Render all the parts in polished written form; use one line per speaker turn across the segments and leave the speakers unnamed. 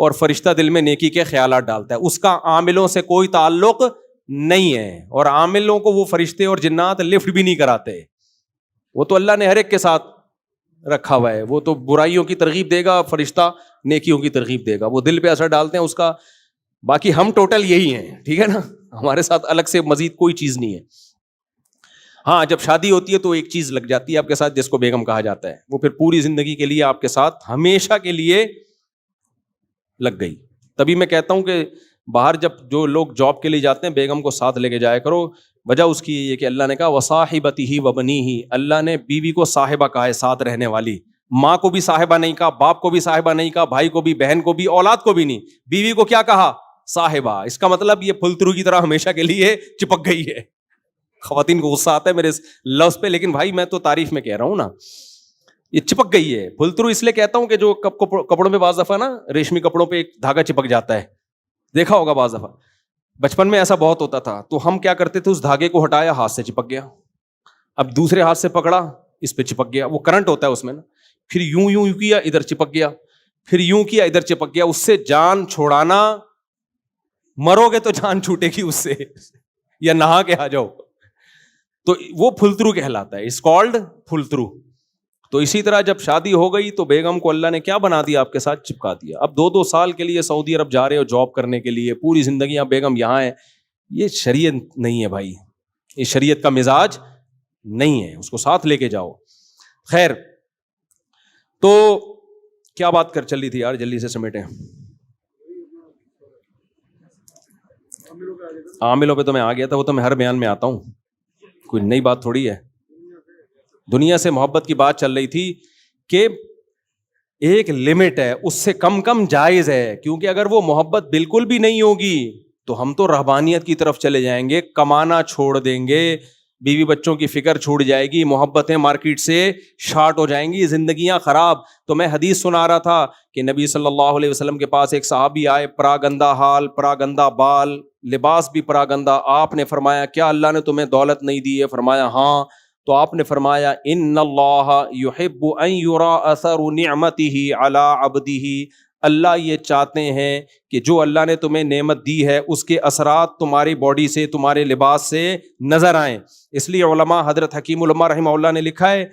اور فرشتہ دل میں نیکی کے خیالات ڈالتا ہے, اس کا عاملوں سے کوئی تعلق نہیں ہے, اور عاملوں کو وہ فرشتے اور جنات لفٹ بھی نہیں کراتے, وہ تو اللہ نے ہر ایک کے ساتھ رکھا ہوا ہے, وہ تو برائیوں کی ترغیب دے گا, فرشتہ نیکیوں کی ترغیب دے گا, وہ دل پہ اثر ڈالتے ہیں اس کا. باقی ہم ٹوٹل یہی ہیں, ٹھیک ہے نا, ہمارے ساتھ الگ سے مزید کوئی چیز نہیں ہے. ہاں جب شادی ہوتی ہے تو ایک چیز لگ جاتی ہے آپ کے ساتھ جس کو بیگم کہا جاتا ہے, وہ پھر پوری زندگی کے لیے آپ کے ساتھ ہمیشہ کے لیے لگ گئی. تبھی میں کہتا ہوں کہ باہر جب جو لوگ جاب کے لیے جاتے ہیں بیگم کو ساتھ لے کے جایا کرو. وجہ اس کی یہ کہ اللہ نے کہا وصاحبتہ وبنیہ, اللہ نے بیوی کو صاحبہ کہا ہے, ساتھ رہنے والی. ماں کو بھی صاحبہ نہیں کہا, باپ کو بھی صاحبہ نہیں کہا, بھائی کو بھی, بہن کو بھی, اولاد کو بھی نہیں. بیوی کو کیا کہا؟ صاحبہ. اس کا مطلب یہ پھلترو کی طرح ہمیشہ کے لیے چپک گئی ہے. خواتین کو غصہ آتا ہے میرے اس لفظ پہ, لیکن بھائی میں تو تعریف میں کہہ رہا ہوں نا, یہ چپک گئی ہے. پھلترو اس لیے کہتا ہوں کہ جو کپڑوں پہ بعض دفعہ نا ریشمی کپڑوں پہ ایک دھاگا چپک جاتا ہے, دیکھا ہوگا بعض دفعہ, بچپن میں ایسا بہت ہوتا تھا. تو ہم کیا کرتے تھے, اس دھاگے کو ہٹایا, ہاتھ سے چپک گیا, اب دوسرے ہاتھ سے پکڑا, اس پہ چپک گیا. وہ کرنٹ ہوتا ہے اس میں نا, پھر یوں یوں کیا, ادھر چپک گیا, پھر یوں کیا, ادھر چپک گیا. اس سے جان چھوڑانا, مرو گے تو جان چھوٹے گی اس سے, یا نہا کے آ جاؤ. تو وہ پھلترو کہلاتا ہے, اس کالڈ پھلترو. تو اسی طرح جب شادی ہو گئی تو بیگم کو اللہ نے کیا بنا دیا, آپ کے ساتھ چپکا دیا. اب 2-2 سال کے لیے سعودی عرب جا رہے ہو جاب کرنے کے لیے, پوری زندگی آپ بیگم یہاں ہے. یہ شریعت نہیں ہے بھائی, یہ شریعت کا مزاج نہیں ہے, اس کو ساتھ لے کے جاؤ. خیر, تو کیا بات کر چل رہی تھی یار, جلدی سے سمیٹیں. عاملوں پہ تو میں آ گیا تھا, وہ تو میں ہر بیان میں آتا ہوں, کوئی نئی بات تھوڑی ہے. دنیا سے محبت کی بات چل رہی تھی کہ ایک لمٹ ہے, اس سے کم کم جائز ہے, کیونکہ اگر وہ محبت بالکل بھی نہیں ہوگی تو ہم تو رہبانیت کی طرف چلے جائیں گے, کمانا چھوڑ دیں گے, بیوی بچوں کی فکر چھوٹ جائے گی, محبتیں مارکیٹ سے شارٹ ہو جائیں گی, زندگیاں خراب. تو میں حدیث سنا رہا تھا کہ نبی صلی اللہ علیہ وسلم کے پاس ایک صحابی آئے, پراگندہ حال, پراگندہ بال, لباس بھی پراگندہ. آپ نے فرمایا کیا اللہ نے تمہیں دولت نہیں دی ہے؟ فرمایا ہاں. تو آپ نے فرمایا ان اللہ یحب ان یرا اثر نعمتہ علی عبدہ, اللہ یہ چاہتے ہیں کہ جو اللہ نے تمہیں نعمت دی ہے اس کے اثرات تمہاری باڈی سے, تمہارے لباس سے نظر آئیں. اس لیے علماء, حضرت حکیم علماء رحمہ اللہ نے لکھا ہے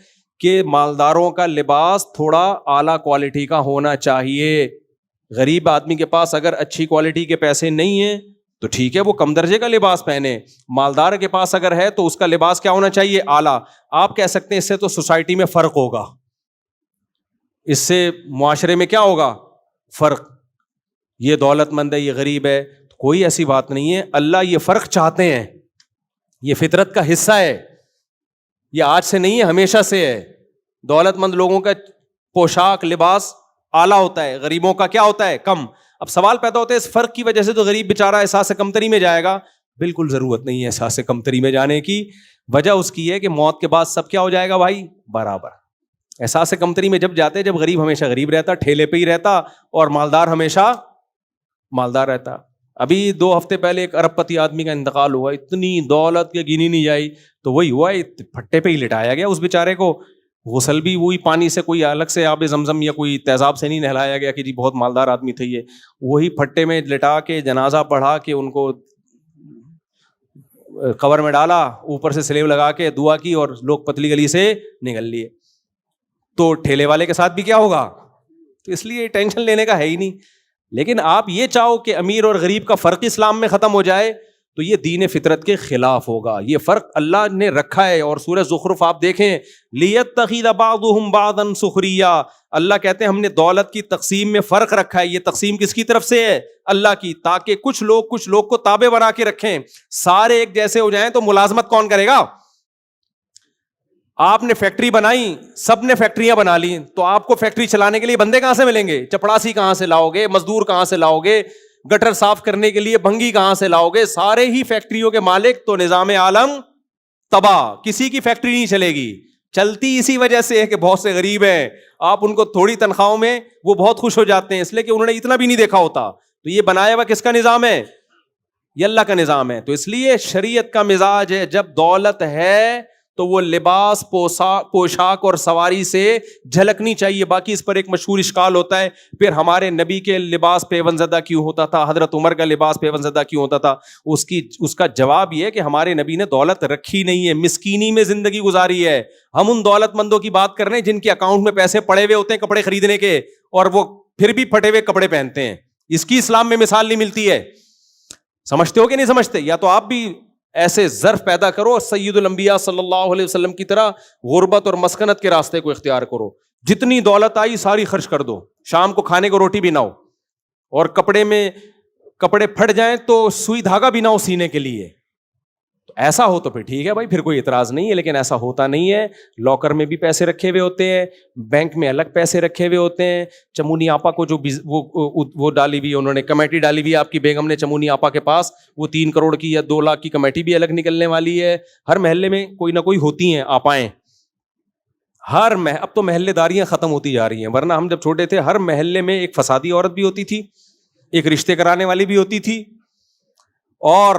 کہ مالداروں کا لباس تھوڑا اعلیٰ کوالٹی کا ہونا چاہیے. غریب آدمی کے پاس اگر اچھی کوالٹی کے پیسے نہیں ہیں تو ٹھیک ہے, وہ کم درجے کا لباس پہنے. مالدار کے پاس اگر ہے تو اس کا لباس کیا ہونا چاہیے؟ اعلیٰ. آپ کہہ سکتے ہیں اس سے تو سوسائٹی میں فرق ہوگا, اس سے معاشرے میں کیا ہوگا؟ فرق. یہ دولت مند ہے, یہ غریب ہے, کوئی ایسی بات نہیں ہے. اللہ یہ فرق چاہتے ہیں, یہ فطرت کا حصہ ہے, یہ آج سے نہیں ہے, ہمیشہ سے ہے. دولت مند لوگوں کا پوشاک لباس اعلیٰ ہوتا ہے, غریبوں کا کیا ہوتا ہے؟ کم. اب سوال پیدا ہوتا ہے اس فرق کی وجہ سے تو غریب بیچارہ احساس کمتری میں جائے گا. بالکل ضرورت نہیں ہے احساس کمتری میں جانے کی. وجہ اس کی ہے کہ موت کے بعد سب کیا ہو جائے گا بھائی؟ برابر. احساس کمتری میں جب جاتے, جب غریب ہمیشہ غریب رہتا, ٹھیلے پہ ہی رہتا, اور مالدار ہمیشہ مالدار رہتا. ابھی 2 ہفتے پہلے ایک ارب پتی آدمی کا انتقال ہوا, اتنی دولت کے گنی نہیں جائی, تو وہی ہوا, پھٹے پہ ہی لٹایا گیا اس بیچارے کو. غسل بھی وہی پانی سے, کوئی الگ سے آب زمزم یا کوئی تیزاب سے نہیں نہلایا گیا کہ جی بہت مالدار آدمی تھے یہ. وہی پھٹے میں لٹا کے جنازہ پڑھا کے ان کو قبر میں ڈالا, اوپر سے سلیب لگا کے دعا کی, اور لوگ پتلی گلی سے نکل لیے. تو ٹھیلے والے کے ساتھ بھی کیا ہوگا؟ تو اس لیے ٹینشن لینے کا ہے ہی نہیں. لیکن آپ یہ چاہو کہ امیر اور غریب کا فرق اسلام میں ختم ہو جائے تو یہ دین فطرت کے خلاف ہوگا. یہ فرق اللہ نے رکھا ہے, اور سورہ زخرف آپ دیکھیں, لیتخذ بعضهم بعضا سخریا, اللہ کہتے ہیں ہم نے دولت کی تقسیم میں فرق رکھا ہے. یہ تقسیم کس کی طرف سے ہے؟ اللہ کی, تاکہ کچھ لوگ کو تابع بنا کے رکھیں. سارے ایک جیسے ہو جائیں تو ملازمت کون کرے گا؟ آپ نے فیکٹری بنائی, سب نے فیکٹریاں بنا لی, تو آپ کو فیکٹری چلانے کے لیے بندے کہاں سے ملیں گے؟ چپڑاسی کہاں سے لاؤ گے؟ مزدور کہاں سے لاؤ گے؟ گٹر صاف کرنے کے لیے بھنگی کہاں سے لاؤ گے؟ سارے ہی فیکٹریوں کے مالک, تو نظام عالم تباہ. کسی کی فیکٹری نہیں چلے گی. چلتی اسی وجہ سے ہے کہ بہت سے غریب ہیں, آپ ان کو تھوڑی تنخواہوں میں وہ بہت خوش ہو جاتے ہیں, اس لیے کہ انہوں نے اتنا بھی نہیں دیکھا ہوتا. تو یہ بنایا ہوا کس کا نظام ہے؟ یہ اللہ کا نظام ہے. تو اس لیے شریعت کا مزاج ہے, جب دولت ہے تو وہ لباس پوشاک اور سواری سے جھلکنی چاہیے. باقی اس پر ایک مشہور اشکال ہوتا ہے, پھر ہمارے نبی کے لباس پیون زدہ کیوں ہوتا تھا, حضرت عمر کا لباس پیون زدہ کیوں ہوتا تھا؟ اس کا جواب یہ ہے کہ ہمارے نبی نے دولت رکھی نہیں ہے, مسکینی میں زندگی گزاری ہے. ہم ان دولت مندوں کی بات کر رہے ہیں جن کے اکاؤنٹ میں پیسے پڑے ہوئے ہوتے ہیں کپڑے خریدنے کے, اور وہ پھر بھی پھٹے ہوئے کپڑے پہنتے ہیں. اس کی اسلام میں مثال نہیں ملتی ہے. سمجھتے ہو کہ نہیں سمجھتے؟ یا تو آپ بھی ایسے ظرف پیدا کرو سید الانبیاء صلی اللہ علیہ وسلم کی طرح غربت اور مسکنت کے راستے کو اختیار کرو. جتنی دولت آئی ساری خرچ کر دو, شام کو کھانے کو روٹی بھی نہ ہو, اور کپڑے پھٹ جائیں تو سوئی دھاگا بھی نہ ہو سینے کے لیے. تو ایسا ہو تو پھر ٹھیک ہے بھائی, پھر کوئی اعتراض نہیں ہے, لیکن ایسا ہوتا نہیں ہے. لاکر میں بھی پیسے رکھے ہوئے ہوتے ہیں, بینک میں الگ پیسے رکھے ہوئے ہوتے ہیں. چمونی آپا کو جو وہ ڈالی ہوئی, انہوں نے کمیٹی ڈالی ہوئی آپ کی بیگم نے چمونی آپا کے پاس, وہ 3 کروڑ کی یا 2 لاکھ کی کمیٹی بھی الگ نکلنے والی ہے. ہر محلے میں کوئی نہ کوئی ہوتی ہیں آپائیں. اب تو محلے داریاں ختم ہوتی جا رہی ہیں, ورنہ ہم جب چھوٹے تھے ہر محلے میں ایک فسادی عورت بھی ہوتی تھی, ایک رشتے کرانے والی بھی ہوتی تھی, اور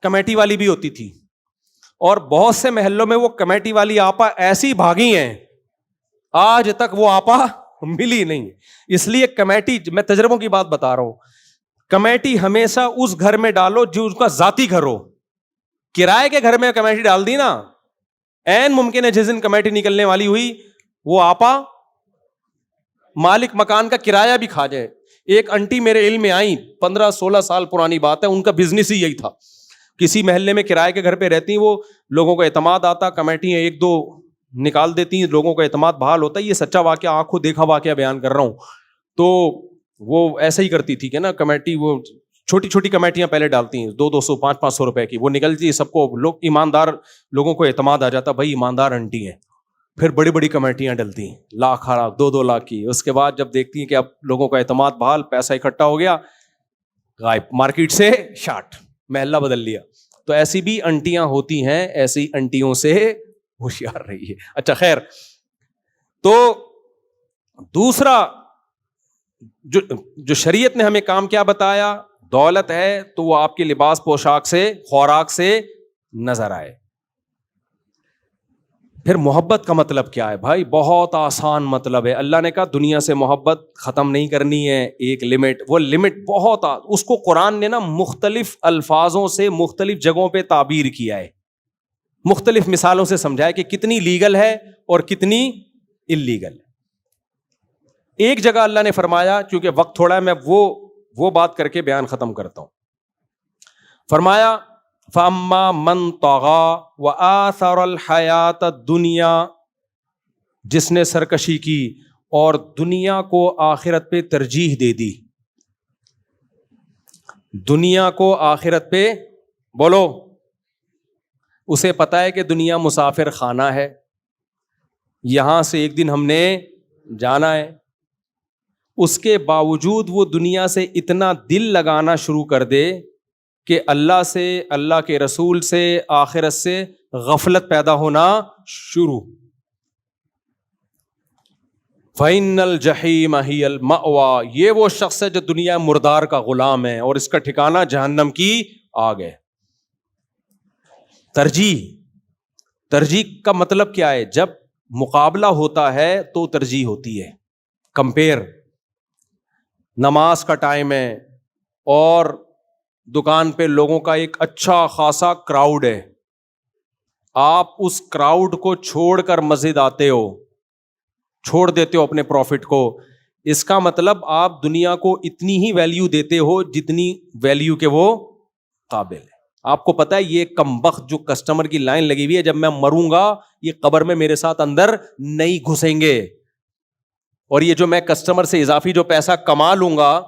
کمیٹی والی بھی ہوتی تھی. اور بہت سے محلوں میں وہ کمیٹی والی آپا ایسی بھاگی ہیں, آج تک وہ آپا ملی نہیں. اس لیے کمیٹی, میں تجربوں کی بات بتا رہا ہوں, کمیٹی ہمیشہ اس گھر میں ڈالو جو اس کا ذاتی گھر ہو. کرائے کے گھر میں کمیٹی ڈال دی نا, عین ممکن ہے جس دن کمیٹی نکلنے والی ہوئی وہ آپا مالک مکان کا کرایہ بھی کھا جائے. ایک انٹی میرے علم میں آئی, 15-16 سال پرانی بات ہے, ان کا بزنس ہی یہی تھا. کسی محلے میں کرائے کے گھر پہ رہتی, وہ لوگوں کو اعتماد آتا, کمیٹیاں 1-2 نکال دیتی ہیں, لوگوں کا اعتماد بحال ہوتا ہے. یہ سچا واقعہ, آنکھوں دیکھا واقعہ بیان کر رہا ہوں. تو وہ ایسا ہی کرتی تھی کہ نا کمیٹی, وہ چھوٹی چھوٹی کمیٹیاں پہلے ڈالتی ہیں 200 500 روپے کی, وہ نکلتی, سب کو لوگ ایماندار لوگوں کو اعتماد آ جاتا, بھائی ایماندار انٹی ہیں. پھر بڑی بڑی کمیٹیاں ڈلتی ہیں, لاکھ 2-2 لاکھ کی. اس کے بعد جب دیکھتی ہیں کہ اب لوگوں کا اعتماد بحال, پیسہ اکٹھا ہو گیا, غائب, مارکیٹ سے شارٹ, محلہ بدل لیا. تو ایسی بھی انٹیاں ہوتی ہیں, ایسی انٹیوں سے ہوشیار رہیے. اچھا خیر, تو دوسرا جو شریعت نے ہمیں کام کیا بتایا, دولت ہے تو وہ آپ کے لباس پوشاک سے, خوراک سے نظر آئے. پھر محبت کا مطلب کیا ہے بھائی؟ بہت آسان مطلب ہے. اللہ نے کہا دنیا سے محبت ختم نہیں کرنی ہے, ایک لمٹ, وہ لمٹ بہت اس کو قرآن نے نا مختلف الفاظوں سے مختلف جگہوں پہ تعبیر کیا ہے, مختلف مثالوں سے سمجھایا کہ کتنی لیگل ہے اور کتنی اللیگل ہے. ایک جگہ اللہ نے فرمایا, چونکہ وقت تھوڑا ہے میں وہ بات کر کے بیان ختم کرتا ہوں. فرمایا فَأَمَّا مَنْ طَغَى وَآثَرَ الْحَيَاةَ الدُّنْيَا, جس نے سرکشی کی اور دنیا کو آخرت پہ ترجیح دے دی. دنیا کو آخرت پہ, بولو, اسے پتا ہے کہ دنیا مسافر خانہ ہے, یہاں سے ایک دن ہم نے جانا ہے. اس کے باوجود وہ دنیا سے اتنا دل لگانا شروع کر دے کہ اللہ سے, اللہ کے رسول سے, آخرت سے غفلت پیدا ہونا شروع. فَإِنَّ الْجَحِيمَ هِيَ الْمَأْوَى, یہ وہ شخص ہے جو دنیا مردار کا غلام ہے اور اس کا ٹھکانہ جہنم کی آگ ہے. ترجیح کا مطلب کیا ہے؟ جب مقابلہ ہوتا ہے تو ترجیح ہوتی ہے. کمپیئر, نماز کا ٹائم ہے اور دکان پہ لوگوں کا ایک اچھا خاصا کراؤڈ ہے, آپ اس کراؤڈ کو چھوڑ کر مسجد آتے ہو, چھوڑ دیتے ہو اپنے پروفٹ کو. اس کا مطلب آپ دنیا کو اتنی ہی ویلیو دیتے ہو جتنی ویلیو کے وہ قابل ہے. آپ کو پتا ہے یہ کمبخت جو کسٹمر کی لائن لگی ہوئی ہے, جب میں مروں گا یہ قبر میں میرے ساتھ اندر نہیں گھسیں گے, اور یہ جو میں کسٹمر سے اضافی جو پیسہ کما لوں گا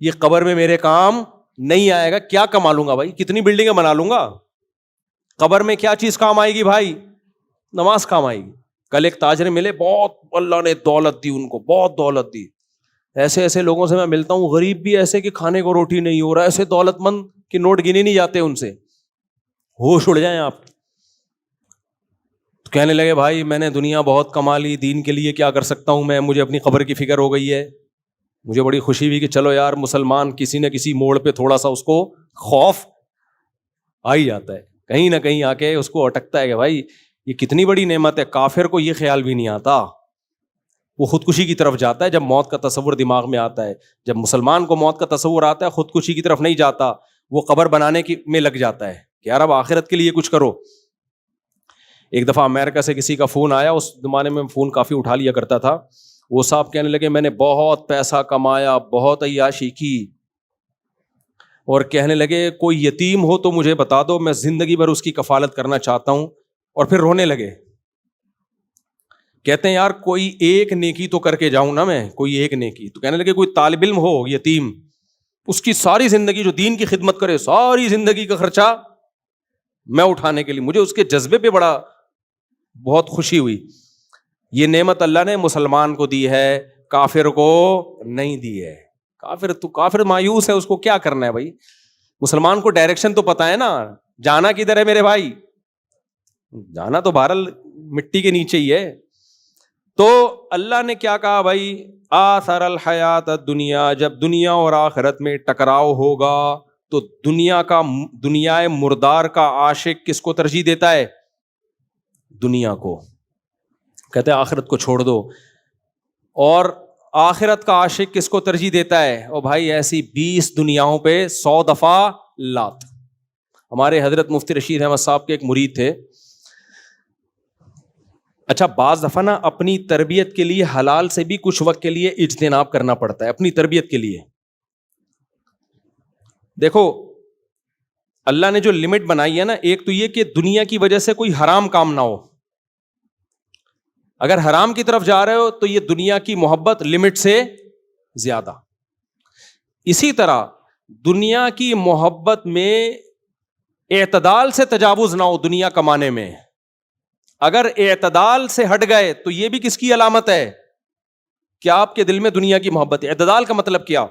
یہ قبر میں میرے کام نہیں آئے گا. کیا کما لوں گا بھائی؟ کتنی بلڈنگیں بنا لوں گا, قبر میں کیا چیز کام آئے گی بھائی؟ نماز کام آئے گی. کل ایک تاجر ملے, بہت اللہ نے دولت دی ان کو, بہت دولت دی. ایسے لوگوں سے میں ملتا ہوں, غریب بھی ایسے کہ کھانے کو روٹی نہیں ہو رہا, ایسے دولت مند کہ نوٹ گنے نہیں جاتے ان سے. ہوش اڑ جائیں آپ. تو کہنے لگے بھائی میں نے دنیا بہت کما لی, دین کے لیے کیا کر سکتا ہوں میں, مجھے اپنی قبر کی فکر ہو گئی ہے. مجھے بڑی خوشی ہوئی کہ چلو یار مسلمان کسی نہ کسی موڑ پہ تھوڑا سا اس کو خوف آ ہی جاتا ہے, کہیں نہ کہیں آ کے اس کو اٹکتا ہے کہ بھائی یہ کتنی بڑی نعمت ہے. کافر کو یہ خیال بھی نہیں آتا, وہ خودکشی کی طرف جاتا ہے جب موت کا تصور دماغ میں آتا ہے. جب مسلمان کو موت کا تصور آتا ہے خودکشی کی طرف نہیں جاتا, وہ قبر بنانے میں لگ جاتا ہے کہ یار اب آخرت کے لیے کچھ کرو. ایک دفعہ امریکہ سے کسی کا فون آیا, اس زمانے میں فون کافی اٹھا لیا کرتا تھا. وہ صاحب کہنے لگے میں نے بہت پیسہ کمایا, بہت عیاشی کی, اور کہنے لگے کوئی یتیم ہو تو مجھے بتا دو, میں زندگی بھر اس کی کفالت کرنا چاہتا ہوں. اور پھر رونے لگے. کہتے ہیں یار کوئی ایک نیکی تو کر کے جاؤں نا میں, کوئی ایک نیکی. تو کہنے لگے کوئی طالب علم ہو یتیم, اس کی ساری زندگی جو دین کی خدمت کرے, ساری زندگی کا خرچہ میں اٹھانے کے لیے. مجھے اس کے جذبے پہ بہت خوشی ہوئی. یہ نعمت اللہ نے مسلمان کو دی ہے, کافر کو نہیں دی ہے. کافر مایوس ہے, اس کو کیا کرنا ہے بھائی. مسلمان کو ڈائریکشن تو پتا ہے نا, جانا کدھر ہے میرے بھائی, جانا تو بہرحال مٹی کے نیچے ہی ہے. تو اللہ نے کیا کہا بھائی, آثر الحیات الدنیا, جب دنیا اور آخرت میں ٹکراؤ ہوگا تو دنیا مردار کا عاشق کس کو ترجیح دیتا ہے؟ دنیا کو. کہتے ہیں آخرت کو چھوڑ دو. اور آخرت کا عاشق کس کو ترجیح دیتا ہے؟ او بھائی ایسی 20 دنیاؤں پہ 100 دفعہ لات. ہمارے حضرت مفتی رشید احمد صاحب کے ایک مرید تھے. اچھا بعض دفعہ نا اپنی تربیت کے لیے حلال سے بھی کچھ وقت کے لیے اجتناب کرنا پڑتا ہے, اپنی تربیت کے لیے. دیکھو اللہ نے جو لمٹ بنائی ہے نا, ایک تو یہ کہ دنیا کی وجہ سے کوئی حرام کام نہ ہو. اگر حرام کی طرف جا رہے ہو تو یہ دنیا کی محبت لمٹ سے زیادہ. اسی طرح دنیا کی محبت میں اعتدال سے تجاوز نہ ہو دنیا کمانے میں. اگر اعتدال سے ہٹ گئے تو یہ بھی کس کی علامت ہے کہ آپ کے دل میں دنیا کی محبت ہے. اعتدال کا مطلب کیا؟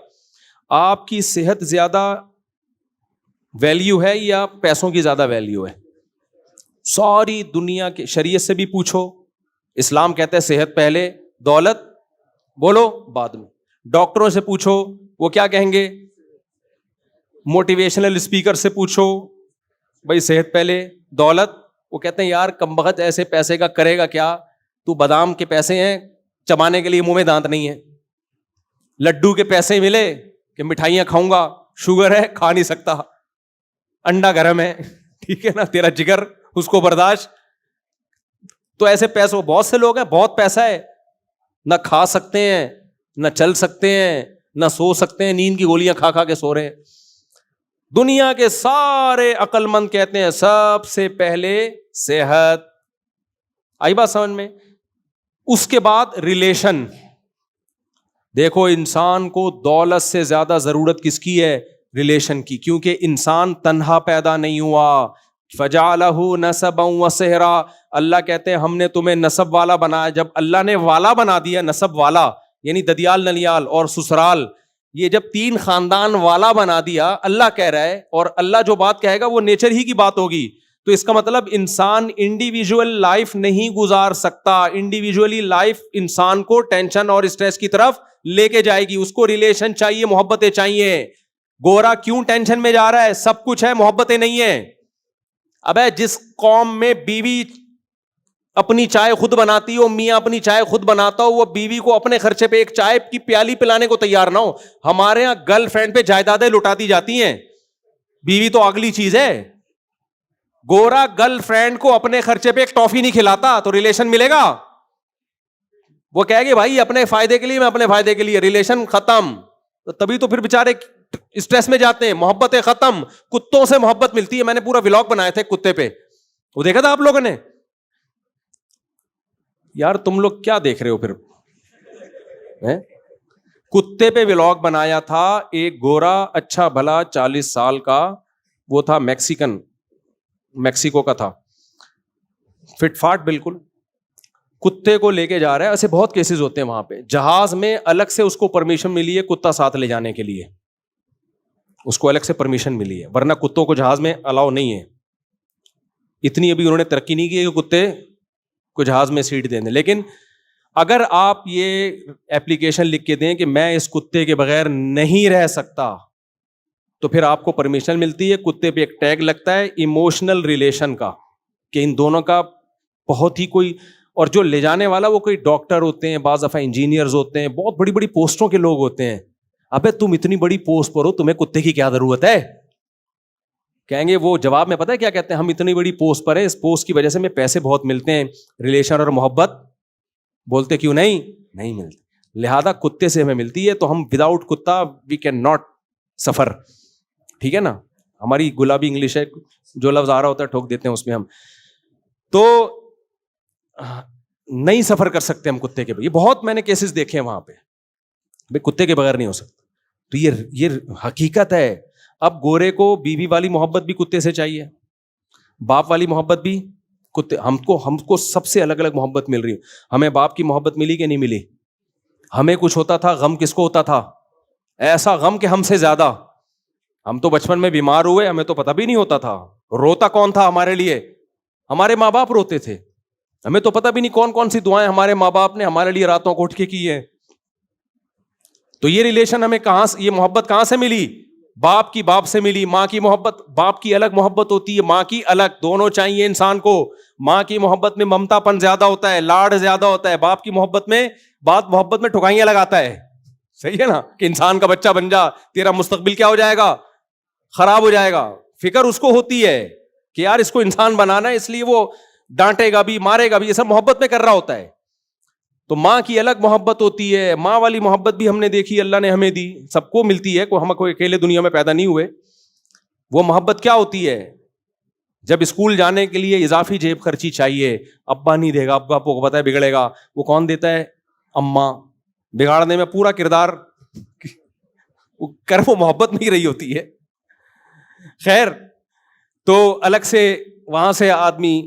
آپ کی صحت زیادہ ویلیو ہے یا پیسوں کی زیادہ ویلیو ہے؟ ساری دنیا کے شریعت سے بھی پوچھو, اسلام کہتا ہے صحت پہلے, دولت بولو بعد میں. ڈاکٹروں سے پوچھو, وہ کیا کہیں گے؟ موٹیویشنل اسپیکر سے پوچھو, بھائی صحت پہلے دولت. وہ کہتے ہیں یار کم بخت ایسے پیسے کا کرے گا کیا, تو بادام کے پیسے ہیں چبانے کے لیے منہ میں دانت نہیں ہے, لڈو کے پیسے ملے کہ مٹھائیاں کھاؤں گا, شوگر ہے کھا نہیں سکتا, انڈا گرم ہے, ٹھیک ہے نا, تیرا جگر اس کو برداشت. تو ایسے پیسوں, بہت سے لوگ ہیں بہت پیسہ ہے, نہ کھا سکتے ہیں, نہ چل سکتے ہیں, نہ سو سکتے ہیں, نیند کی گولیاں کھا کھا کے سو رہے ہیں. دنیا کے سارے عقل مند کہتے ہیں سب سے پہلے صحت. آئی بات سمجھ میں؟ اس کے بعد ریلیشن. دیکھو انسان کو دولت سے زیادہ ضرورت کس کی ہے؟ ریلیشن کی, کیونکہ انسان تنہا پیدا نہیں ہوا. فجعلہ نسبا وصہرا, اللہ کہتے ہیں ہم نے تمہیں نسب والا بنایا. جب اللہ نے والا بنا دیا, نسب والا یعنی ددیال نلیال اور سسرال, یہ جب 3 خاندان والا بنا دیا, اللہ کہہ رہا ہے, اور اللہ جو بات کہے گا وہ نیچر ہی کی بات ہوگی. تو اس کا مطلب انسان انڈیویجول لائف نہیں گزار سکتا. انڈیویجولی لائف انسان کو ٹینشن اور اسٹریس کی طرف لے کے جائے گی. اس کو ریلیشن چاہیے, محبتیں چاہیے. گورا کیوں ٹینشن میں جا رہا ہے؟ سب کچھ ہے, محبتیں نہیں ہیں. ابے جس قوم میں بیوی اپنی چائے خود بناتی ہو, میاں اپنی چائے خود بناتا ہو, وہ بیوی کو اپنے خرچے پہ ایک چائے کی پیالی پلانے کو تیار نہ ہو. ہمارے ہاں گرل فرینڈ پہ جائیدادیں لٹاتی جاتی ہیں, بیوی تو اگلی چیز ہے. گورا گرل فرینڈ کو اپنے خرچے پہ ایک ٹافی نہیں کھلاتا تو ریلیشن ملے گا؟ وہ کہے گی بھائی اپنے فائدے کے لیے, میں اپنے فائدے کے لیے, ریلیشن ختم. تو تبھی تو پھر بےچارے اسٹریس میں جاتے ہیں, محبتیں ختم. کتوں سے محبت ملتی ہے. میں نے پورا ولاگ بنایا تھا کتے پہ, وہ دیکھا تھا آپ لوگوں نے؟ یار تم لوگ کیا دیکھ رہے ہو پھر؟ کتے پہ ولاگ بنایا تھا. ایک گورا اچھا بھلا 40 سال کا, وہ تھا میکسیکو کا تھا, فٹ فاٹ بالکل. کتے کو لے کے جا رہا ہے. ایسے بہت کیسز ہوتے ہیں وہاں پہ. جہاز میں الگ سے اس کو پرمیشن ملی ہے کتا ساتھ لے جانے کے لیے, اس کو الگ سے پرمیشن ملی ہے, ورنہ کتوں کو جہاز میں الاؤ نہیں ہے. اتنی ابھی انہوں نے ترقی نہیں کی کہ کتے کو جہاز میں سیٹ دیں. لیکن اگر آپ یہ ایپلیکیشن لکھ کے دیں کہ میں اس کتے کے بغیر نہیں رہ سکتا, تو پھر آپ کو پرمیشن ملتی ہے. کتے پہ ایک ٹیگ لگتا ہے ایموشنل ریلیشن کا, کہ ان دونوں کا بہت ہی کوئی, اور جو لے جانے والا وہ کوئی ڈاکٹر ہوتے ہیں, بعض دفعہ انجینئرز ہوتے ہیں, بہت بڑی بڑی پوسٹوں کے لوگ ہوتے ہیں. ابے تم اتنی بڑی پوسٹ پر ہو, تمہیں کتے کی کیا ضرورت ہے؟ کہیں گے وہ جواب میں پتہ ہے کیا کہتے ہیں, ہم اتنی بڑی پوسٹ پر ہیں, اس پوسٹ کی وجہ سے ہمیں پیسے بہت ملتے ہیں, ریلیشن اور محبت بولتے کیوں نہیں ملتے, لہذا کتے سے ہمیں ملتی ہے, تو ہم وداؤٹ کتا وی کین ناٹ سفر. ٹھیک ہے نا, ہماری گلابی انگلش ہے, جو لفظ آ رہا ہوتا ہے ٹھوک دیتے ہیں اس میں ہم, تو نہیں سفر کر سکتے ہم کتے کے بغیر. یہ بہت میں نے کیسز دیکھے ہیں وہاں پہ, بھائی کتے کے بغیر نہیں ہو سکتا. تو یہ حقیقت ہے. اب گورے کو بیوی والی محبت بھی کتے سے چاہیے, باپ والی محبت بھی کتے. ہم کو سب سے الگ الگ محبت مل رہی ہے. ہمیں باپ کی محبت ملی کہ نہیں ملی؟ ہمیں کچھ ہوتا تھا غم کس کو ہوتا تھا؟ ایسا غم کہ ہم سے زیادہ. ہم تو بچپن میں بیمار ہوئے, ہمیں تو پتہ بھی نہیں ہوتا تھا. روتا کون تھا ہمارے لیے؟ ہمارے ماں باپ روتے تھے. ہمیں تو پتہ بھی نہیں کون کون سی دعائیں ہمارے ماں باپ نے ہمارے لیے راتوں کو اٹھ کے کی ہے. تو یہ ریلیشن ہمیں کہاں سے, یہ محبت کہاں سے ملی؟ باپ کی باپ سے ملی. ماں کی محبت, باپ کی الگ محبت ہوتی ہے, ماں کی الگ, دونوں چاہیے انسان کو. ماں کی محبت میں ممتا پن زیادہ ہوتا ہے, لاڈ زیادہ ہوتا ہے. باپ کی محبت میں ٹھکائیاں لگاتا ہے. صحیح ہے نا, کہ انسان کا بچہ بن جا, تیرا مستقبل کیا ہو جائے گا؟ خراب ہو جائے گا. فکر اس کو ہوتی ہے کہ یار اس کو انسان بنانا ہے, اس لیے وہ ڈانٹے گا بھی, مارے گا بھی, یہ سب محبت میں کر رہا ہوتا ہے. تو ماں کی الگ محبت ہوتی ہے. ماں والی محبت بھی ہم نے دیکھی, اللہ نے ہمیں دی, سب کو ملتی ہے, ہم کوئی اکیلے دنیا میں پیدا نہیں ہوئے. وہ محبت کیا ہوتی ہے؟ جب اسکول جانے کے لیے اضافی جیب خرچی چاہیے, ابا نہیں دے گا, ابا کو پتا ہے بگڑے گا, وہ کون دیتا ہے؟ اماں. بگاڑنے میں پورا کردار کر, وہ محبت نہیں رہی ہوتی ہے. خیر, تو الگ سے وہاں سے آدمی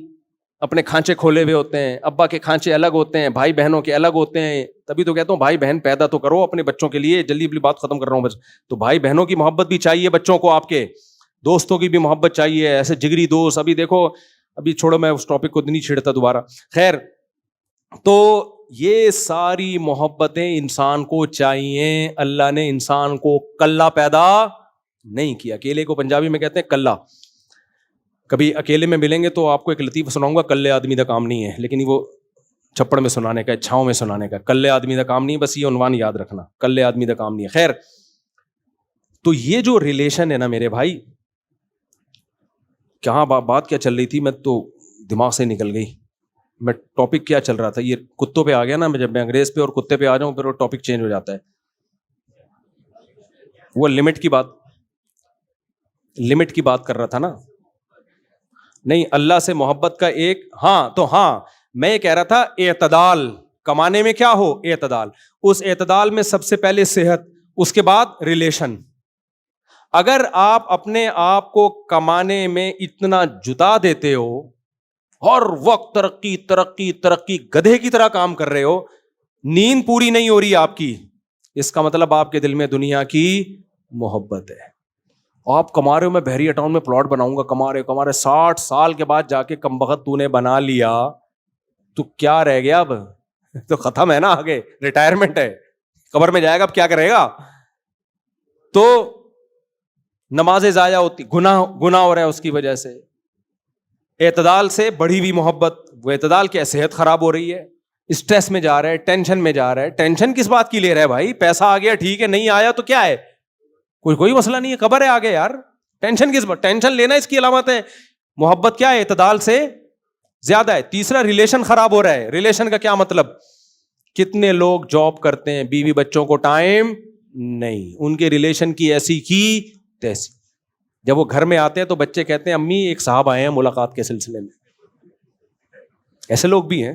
اپنے کھانچے کھولے ہوئے ہوتے ہیں. ابا کے کھانچے الگ ہوتے ہیں, بھائی بہنوں کے الگ ہوتے ہیں. تبھی تو کہتا ہوں بھائی بہن پیدا تو کرو اپنے بچوں کے لیے. جلدی بات ختم کر رہا ہوں بس. تو بھائی بہنوں کی محبت بھی چاہیے بچوں کو, آپ کے دوستوں کی بھی محبت چاہیے, ایسے جگری دوست. ابھی دیکھو, ابھی چھوڑو, میں اس ٹاپک کو نہیں چھیڑتا دوبارہ. خیر, تو یہ ساری محبتیں انسان کو چاہیے. اللہ نے انسان کو کلہ پیدا نہیں کیا. اکیلے کو پنجابی میں کہتے ہیں کلہ. کبھی اکیلے میں ملیں گے تو آپ کو ایک لطیفہ سناؤں گا. کلے آدمی کا کام نہیں ہے, لیکن وہ چھپڑ میں سنانے کا, چھاؤں میں سنانے کا. کلے آدمی کا کام نہیں, بس یہ عنوان یاد رکھنا, کلے آدمی کا کام نہیں ہے. خیر, تو یہ جو ریلیشن ہے نا میرے بھائی, کہاں بات کیا چل رہی تھی, میں تو دماغ سے نکل گئی. میں ٹاپک کیا چل رہا تھا, یہ کتوں پہ آ گیا نا. جب میں انگریز پہ اور کتے پہ آ جاؤں پھر وہ ٹاپک چینج ہو جاتا ہے. وہ لمٹ کی بات کر رہا تھا نا. نہیں, اللہ سے محبت کا ایک, ہاں تو ہاں میں یہ کہہ رہا تھا اعتدال کمانے میں کیا ہو, اعتدال. اس اعتدال میں سب سے پہلے صحت, اس کے بعد ریلیشن. اگر آپ اپنے آپ کو کمانے میں اتنا جتا دیتے ہو, ہر وقت ترقی ترقی ترقی, گدھے کی طرح کام کر رہے ہو, نیند پوری نہیں ہو رہی آپ کی, اس کا مطلب آپ کے دل میں دنیا کی محبت ہے. آپ کما رہے ہو, میں بحریہ ٹاؤن میں پلاٹ بناؤں گا, کما رہے 60 سال کے بعد جا کے کمبخت تو نے بنا لیا, تو کیا رہ گیا اب؟ تو ختم ہے نا, آگے ریٹائرمنٹ ہے, قبر میں جائے گا, اب کیا کرے گا؟ تو نمازیں ضائع ہوتی, گناہ ہو رہا ہے اس کی وجہ سے. اعتدال سے بڑھی ہوئی محبت, وہ اعتدال کیا, صحت خراب ہو رہی ہے, اسٹریس میں جا رہا ہے, ٹینشن میں جا رہا ہے. ٹینشن کس بات کی لے رہا ہے بھائی؟ پیسہ آ گیا ٹھیک ہے, نہیں آیا تو کیا ہے, کوئی مسئلہ نہیں ہے, قبر ہے آگے یار. ٹینشن کس بات؟ ٹینشن لینا اس کی علامت ہے. محبت کیا ہے, اعتدال سے زیادہ ہے. تیسرا, ریلیشن خراب ہو رہا ہے. ریلیشن کا کیا مطلب؟ کتنے لوگ جاب کرتے ہیں, بیوی بچوں کو ٹائم نہیں, ان کے ریلیشن کی ایسی کی تیسی. جب وہ گھر میں آتے ہیں تو بچے کہتے ہیں امی ایک صاحب آئے ہیں ملاقات کے سلسلے میں. ایسے لوگ بھی ہیں,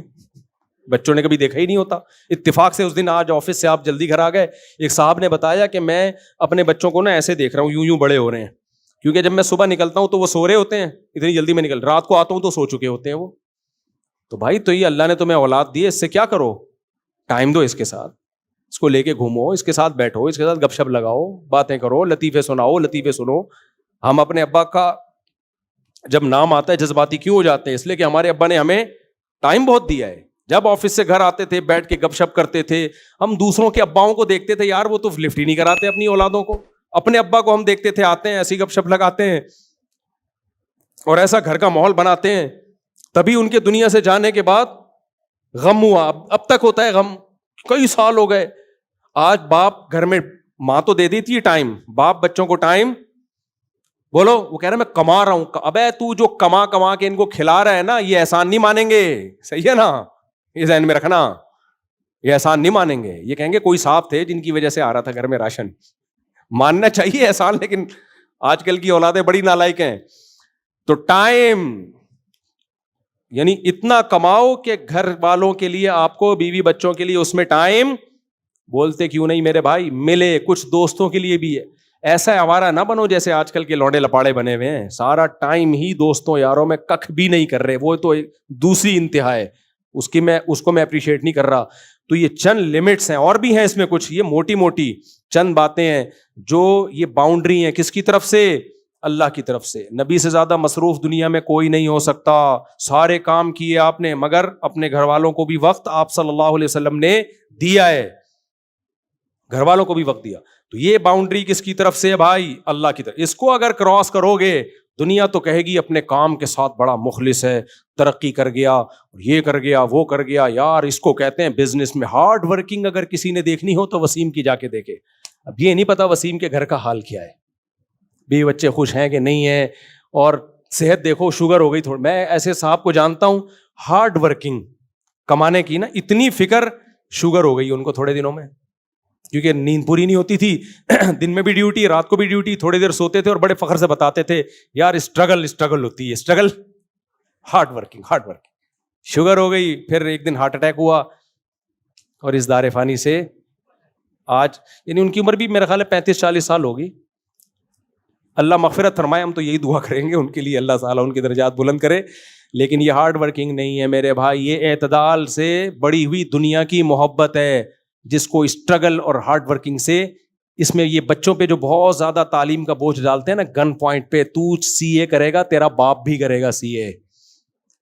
بچوں نے کبھی دیکھا ہی نہیں ہوتا. اتفاق سے اس دن آج آفس سے آپ جلدی گھر آ گئے, ایک صاحب نے بتایا کہ میں اپنے بچوں کو نا ایسے دیکھ رہا ہوں, یوں بڑے ہو رہے ہیں, کیونکہ جب میں صبح نکلتا ہوں تو وہ سو رہے ہوتے ہیں, اتنی جلدی میں نکل, رات کو آتا ہوں تو سو چکے ہوتے ہیں وہ. تو بھائی تو یہ اللہ نے تمہیں اولاد دی ہے, اس سے کیا کرو, ٹائم دو اس کے ساتھ, اس کو لے کے گھومو, اس کے ساتھ بیٹھو, اس کے ساتھ گپ شپ لگاؤ, باتیں کرو, لطیفے سناؤ, لطیفے سنو. ہم اپنے ابا کا جب نام آتا ہے جذباتی کیوں ہو جاتے ہیں؟ اس لیے کہ ہمارے ابا نے ہمیں ٹائم بہت دیا ہے. جب آفس سے گھر آتے تھے بیٹھ کے گپ شپ کرتے تھے. ہم دوسروں کے اباؤں کو دیکھتے تھے, یار وہ تو لفٹ ہی نہیں کراتے اپنی اولادوں کو. اپنے ابا کو ہم دیکھتے تھے آتے ہیں ایسی گپ شپ لگاتے ہیں اور ایسا گھر کا ماحول بناتے ہیں. تبھی ان کے دنیا سے جانے کے بعد غم ہوا. اب تک ہوتا ہے غم, کئی سال ہو گئے. آج باپ گھر میں, ماں تو دے دیتی ہے ٹائم, باپ بچوں کو ٹائم, بولو, وہ کہہ رہا میں کما رہا ہوں. ابے تو جو کما کے ان کو کھلا رہا ہے نا, یہ احسان نہیں مانیں گے. صحیح ہے نا, یہ ذہن میں رکھنا, یہ احسان نہیں مانیں گے. یہ کہیں گے کوئی صاحب تھے جن کی وجہ سے آ رہا تھا گھر میں راشن. ماننا چاہیے احسان, لیکن آج کل کی اولادیں بڑی نالائق ہیں. تو ٹائم یعنی اتنا کماؤ کہ گھر والوں کے لیے, آپ کو, بیوی بچوں کے لیے اس میں ٹائم, بولتے کیوں نہیں میرے بھائی, ملے. کچھ دوستوں کے لیے بھی ہے. ایسا آوارہ نہ بنو جیسے آج کل کے لوڈے لپاڑے بنے ہوئے ہیں, سارا ٹائم ہی دوستوں یاروں میں ککھ بھی نہیں کر رہے. وہ تو دوسری انتہا ہے, اس کو میں اپریشیٹ نہیں کر رہا. تو یہ چند لمٹس ہیں, اور بھی ہیں اس میں کچھ, یہ موٹی موٹی چند باتیں ہیں جو یہ باؤنڈری ہیں. کس کی طرف سے؟ اللہ کی طرف سے. نبی سے زیادہ مصروف دنیا میں کوئی نہیں ہو سکتا. سارے کام کیے آپ نے, مگر اپنے گھر والوں کو بھی وقت آپ صلی اللہ علیہ وسلم نے دیا ہے, گھر والوں کو بھی وقت دیا. تو یہ باؤنڈری کس کی طرف سے ہے بھائی؟ اللہ کی طرف. اس کو اگر کراس کرو گے, دنیا تو کہے گی اپنے کام کے ساتھ بڑا مخلص ہے, ترقی کر گیا, یہ کر گیا, وہ کر گیا. یار اس کو کہتے ہیں بزنس میں ہارڈ ورکنگ. اگر کسی نے دیکھنی ہو تو وسیم کی جا کے دیکھے. اب یہ نہیں پتا وسیم کے گھر کا حال کیا ہے, بیوی بچے خوش ہیں کہ نہیں ہیں, اور صحت دیکھو, شوگر ہو گئی تھوڑی. میں ایسے صاحب کو جانتا ہوں, ہارڈ ورکنگ, کمانے کی نا اتنی فکر, شوگر ہو گئی ان کو تھوڑے دنوں میں, کیونکہ نیند پوری نہیں ہوتی تھی, دن میں بھی ڈیوٹی, رات کو بھی ڈیوٹی, تھوڑی دیر سوتے تھے اور بڑے فخر سے بتاتے تھے یار اسٹرگل ہوتی ہے, اسٹرگل, ہارڈ ورکنگ. شوگر ہو گئی, پھر ایک دن ہارٹ اٹیک ہوا, اور اس دار فانی سے آج, یعنی ان کی عمر بھی میرا خیال ہے 35-40 سال ہوگی. اللہ مغفرت فرمائے, ہم تو یہی دعا کریں گے ان کے لیے, اللہ تعالیٰ ان کے درجات بلند کرے. لیکن یہ ہارڈ ورکنگ نہیں ہے میرے بھائی, یہ اعتدال سے بڑی ہوئی دنیا کی محبت ہے, جس کو اسٹرگل اور ہارڈ ورکنگ سے, اس میں یہ بچوں پہ جو بہت زیادہ تعلیم کا بوجھ ڈالتے ہیں نا, گن پوائنٹ پہ, تو CA کرے گا, تیرا باپ بھی کرے گا CA,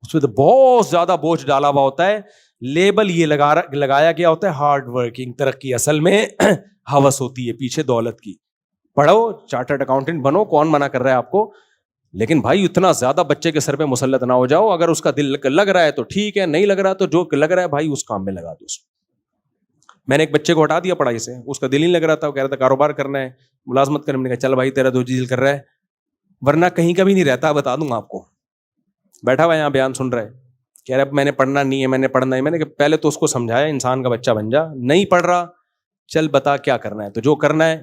اس پہ تو بہت زیادہ بوجھ ڈالا ہوا ہوتا ہے. لیبل یہ لگایا گیا ہوتا ہے ہارڈ ورکنگ. ترقی اصل میں ہوس ہوتی ہے پیچھے دولت کی. پڑھو, چارٹرڈ اکاؤنٹنٹ بنو, کون منع کر رہا ہے آپ کو, لیکن بھائی اتنا زیادہ بچے کے سر پہ مسلط نہ ہو جاؤ. اگر اس کا دل لگ رہا ہے تو ٹھیک ہے, نہیں لگ رہا تو جو لگ رہا ہے بھائی اس کام میں لگا دو. میں نے ایک بچے کو ہٹا دیا پڑھائی سے, اس کا دل نہیں لگ رہا تھا, وہ کہہ رہا تھا کاروبار کرنا ہے, ملازمت کرنے. میں نے کہا چل بھائی تیرا جو دل کر رہا ہے, ورنہ کہیں کا بھی نہیں رہتا, بتا دوں گا آپ کو. بیٹھا ہوا یہاں بیان سن رہا ہے, کہہ رہا میں نے پڑھنا نہیں ہے, میں نے پڑھنا ہے. میں نے کہا پہلے تو اس کو سمجھایا, انسان کا بچہ بن جا. نہیں پڑھ رہا, چل بتا کیا کرنا ہے. تو جو کرنا ہے,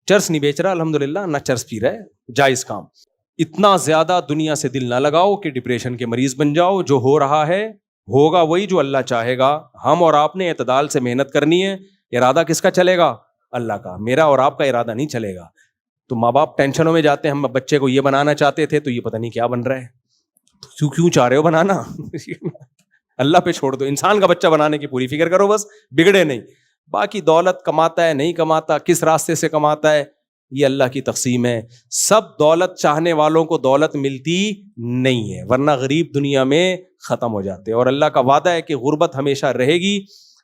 چرس نہیں بیچ رہا الحمدللہ, نہ چرس پی رہا ہے, جائز کام. اتنا زیادہ دنیا سے دل نہ لگاؤ کہ ڈپریشن کے مریض بن جاؤ. جو ہو رہا ہے ہوگا وہی جو اللہ چاہے گا. ہم اور آپ نے اعتدال سے محنت کرنی ہے. ارادہ کس کا چلے گا؟ اللہ کا. میرا اور آپ کا ارادہ نہیں چلے گا. تو ماں باپ ٹینشنوں میں جاتے ہیں, ہم بچے کو یہ بنانا چاہتے تھے تو یہ پتہ نہیں کیا بن رہا ہے. کیوں چاہ رہے ہو بنانا؟ اللہ پہ چھوڑ دو. انسان کا بچہ بنانے کی پوری فکر کرو, بس بگڑے نہیں. باقی دولت کماتا ہے نہیں کماتا, کس راستے سے کماتا ہے, یہ اللہ کی تقسیم ہے. سب دولت چاہنے والوں کو دولت ملتی نہیں ہے, ورنہ غریب دنیا میں ختم ہو جاتے. اور اللہ کا وعدہ ہے کہ غربت ہمیشہ رہے گی.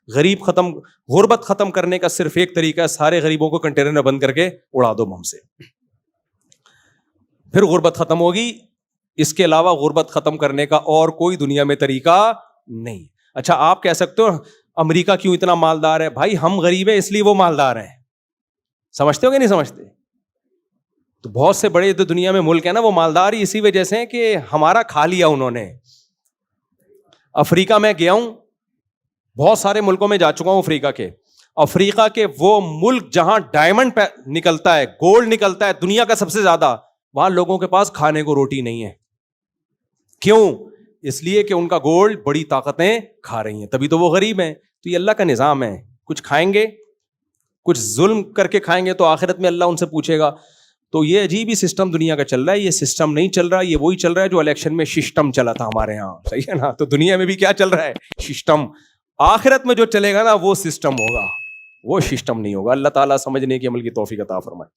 غربت ختم کرنے کا صرف ایک طریقہ ہے, سارے غریبوں کو کنٹینر میں بند کر کے اڑا دو بم سے, پھر غربت ختم ہوگی. اس کے علاوہ غربت ختم کرنے کا اور کوئی دنیا میں طریقہ نہیں. اچھا آپ کہہ سکتے ہو امریکہ کیوں اتنا مالدار ہے؟ بھائی ہم غریب ہیں اس لیے وہ مالدار ہیں. سمجھتے ہو کہ نہیں سمجھتے؟ تو بہت سے بڑے جو دنیا میں ملک ہیں نا, وہ مالدار ہی اسی وجہ سے ہیں کہ ہمارا کھا لیا انہوں نے. افریقہ میں گیا ہوں, بہت سارے ملکوں میں جا چکا ہوں افریقہ کے. افریقہ کے وہ ملک جہاں ڈائمنڈ نکلتا ہے, گولڈ نکلتا ہے دنیا کا سب سے زیادہ, وہاں لوگوں کے پاس کھانے کو روٹی نہیں ہے. کیوں؟ اس لیے کہ ان کا گولڈ بڑی طاقتیں کھا رہی ہیں, تبھی تو وہ غریب ہیں. تو یہ اللہ کا نظام ہے, کچھ کھائیں گے, کچھ ظلم کر کے کھائیں گے تو آخرت میں اللہ ان سے پوچھے گا. تو یہ عجیب ہی سسٹم دنیا کا چل رہا ہے. یہ سسٹم نہیں چل رہا, یہ وہی چل رہا ہے جو الیکشن میں سسٹم چلا تھا ہمارے یہاں. صحیح ہے نا؟ تو دنیا میں بھی کیا چل رہا ہے؟ سسٹم. آخرت میں جو چلے گا نا وہ سسٹم ہوگا, وہ سسٹم نہیں ہوگا. اللہ تعالیٰ سمجھنے کی عمل کی توفیق عطا فرمائے.